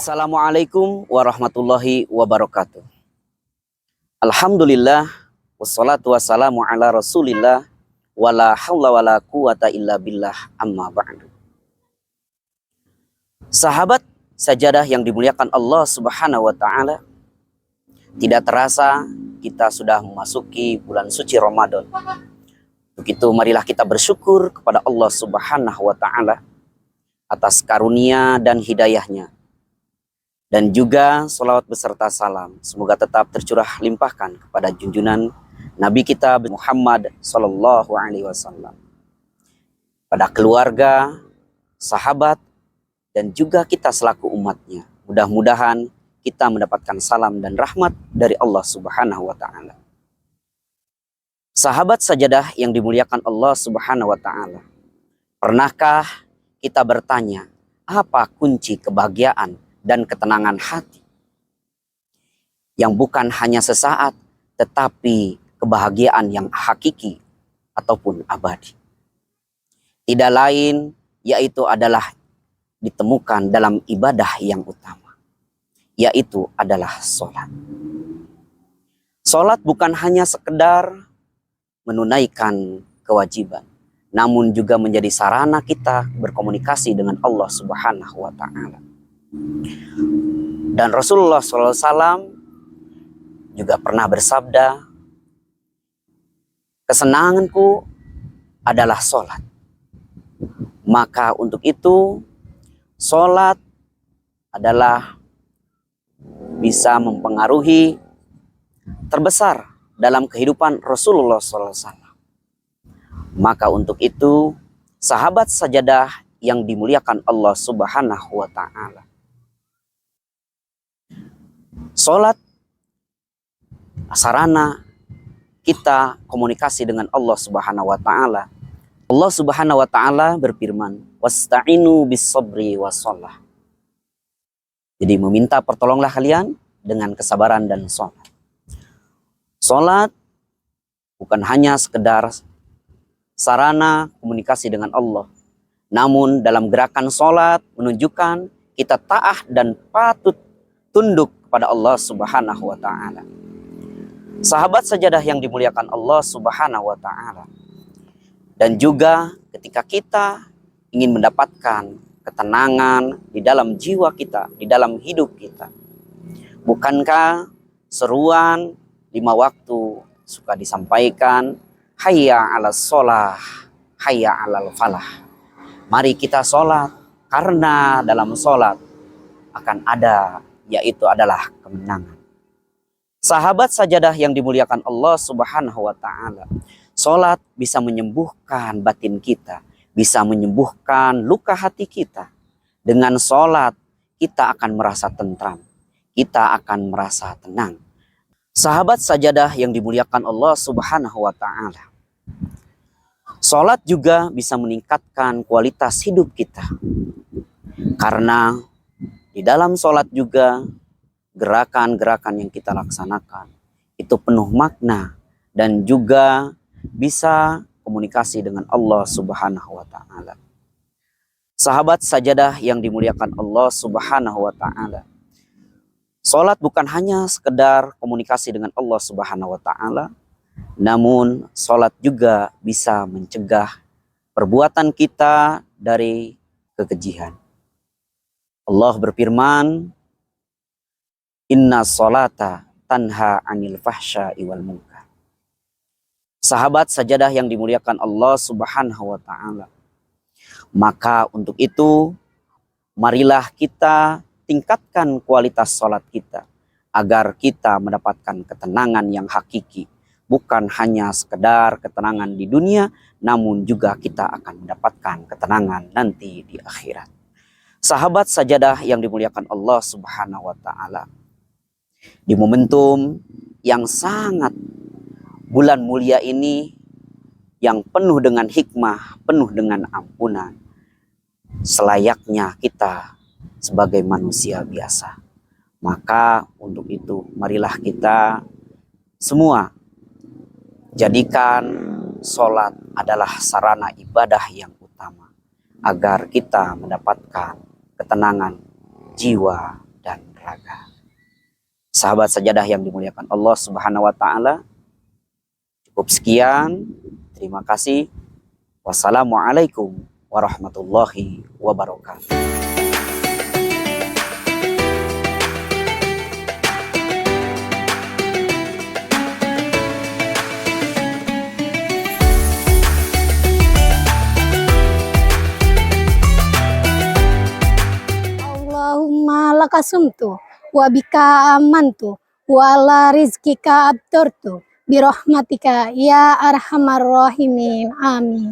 Assalamualaikum warahmatullahi wabarakatuh. Alhamdulillah wassalatu wassalamu ala Rasulillah wala haula wala quwata illa billah amma ba'du. Sahabat sajadah yang dimuliakan Allah Subhanahu wa taala, tidak terasa kita sudah memasuki bulan suci Ramadan. Begitu marilah kita bersyukur kepada Allah Subhanahu wa taala atas karunia dan hidayahnya. Dan juga salawat beserta salam semoga tetap tercurah limpahkan kepada junjungan Nabi kita Muhammad Sallallahu Alaihi Wasallam, pada keluarga, sahabat, dan juga kita selaku umatnya. Mudah-mudahan kita mendapatkan salam dan rahmat dari Allah Subhanahu Wa Taala. Sahabat sajadah yang dimuliakan Allah Subhanahu Wa Taala, pernahkah kita bertanya apa kunci kebahagiaan dan ketenangan hati yang bukan hanya sesaat, tetapi kebahagiaan yang hakiki ataupun abadi? Tidak lain yaitu adalah ditemukan dalam ibadah yang utama, yaitu adalah sholat. Sholat bukan hanya sekedar menunaikan kewajiban, namun juga menjadi sarana kita berkomunikasi dengan Allah Subhanahu wa Ta'ala. Dan Rasulullah SAW juga pernah bersabda, kesenanganku adalah sholat. Maka untuk itu sholat adalah bisa mempengaruhi terbesar dalam kehidupan Rasulullah SAW. Maka untuk itu sahabat sajadah yang dimuliakan Allah Subhanahu wa Ta'ala, sholat sarana kita komunikasi dengan Allah Subhanahu wa Ta'ala. Allah Subhanahu wa Ta'ala berfirman, wasta'inu bis-sabri was-shalah. Jadi meminta pertolonglah kalian dengan kesabaran dan sholat. Sholat bukan hanya sekedar sarana komunikasi dengan Allah, namun dalam gerakan sholat menunjukkan kita taat dan patut tunduk pada Allah Subhanahu wa Ta'ala. Sahabat sajadah yang dimuliakan Allah Subhanahu wa Ta'ala, dan juga ketika kita ingin mendapatkan ketenangan di dalam jiwa kita, di dalam hidup kita, bukankah seruan 5 waktu suka disampaikan, hayya 'alas sholah, hayya 'alal falah. Mari kita sholat, karena dalam sholat akan ada, yaitu adalah kemenangan. Sahabat sajadah yang dimuliakan Allah Subhanahu wa Ta'ala, sholat bisa menyembuhkan batin kita, bisa menyembuhkan luka hati kita. Dengan sholat kita akan merasa tentram, kita akan merasa tenang. Sahabat sajadah yang dimuliakan Allah Subhanahu wa Ta'ala, sholat juga bisa meningkatkan kualitas hidup kita. Karena di dalam sholat juga gerakan-gerakan yang kita laksanakan itu penuh makna dan juga bisa komunikasi dengan Allah Subhanahu wa Ta'ala. Sahabat sajadah yang dimuliakan Allah Subhanahu wa Ta'ala, sholat bukan hanya sekedar komunikasi dengan Allah Subhanahu wa Ta'ala, namun sholat juga bisa mencegah perbuatan kita dari kekejian. Allah berfirman, inna sholata tanha anil fahsya'i wal munkar. Sahabat sajadah yang dimuliakan Allah Subhanahu wa Ta'ala, maka untuk itu marilah kita tingkatkan kualitas sholat kita agar kita mendapatkan ketenangan yang hakiki. Bukan hanya sekedar ketenangan di dunia, namun juga kita akan mendapatkan ketenangan nanti di akhirat. Sahabat sajadah yang dimuliakan Allah Subhanahu wa Ta'ala, di momentum yang sangat bulan mulia ini, yang penuh dengan hikmah, penuh dengan ampunan, selayaknya kita sebagai manusia biasa. Maka untuk itu marilah kita semua jadikan sholat adalah sarana ibadah yang utama, agar kita mendapatkan ketenangan jiwa, berolahraga. Sahabat sajadah yang dimuliakan Allah Subhanahu wa taala, cukup sekian. Terima kasih. Wassalamualaikum warahmatullahi wabarakatuh. Allahumma lakasumtu wa bika amantu wa ala rizkika abturtu birahmatika ya arhamar rahimin, amin.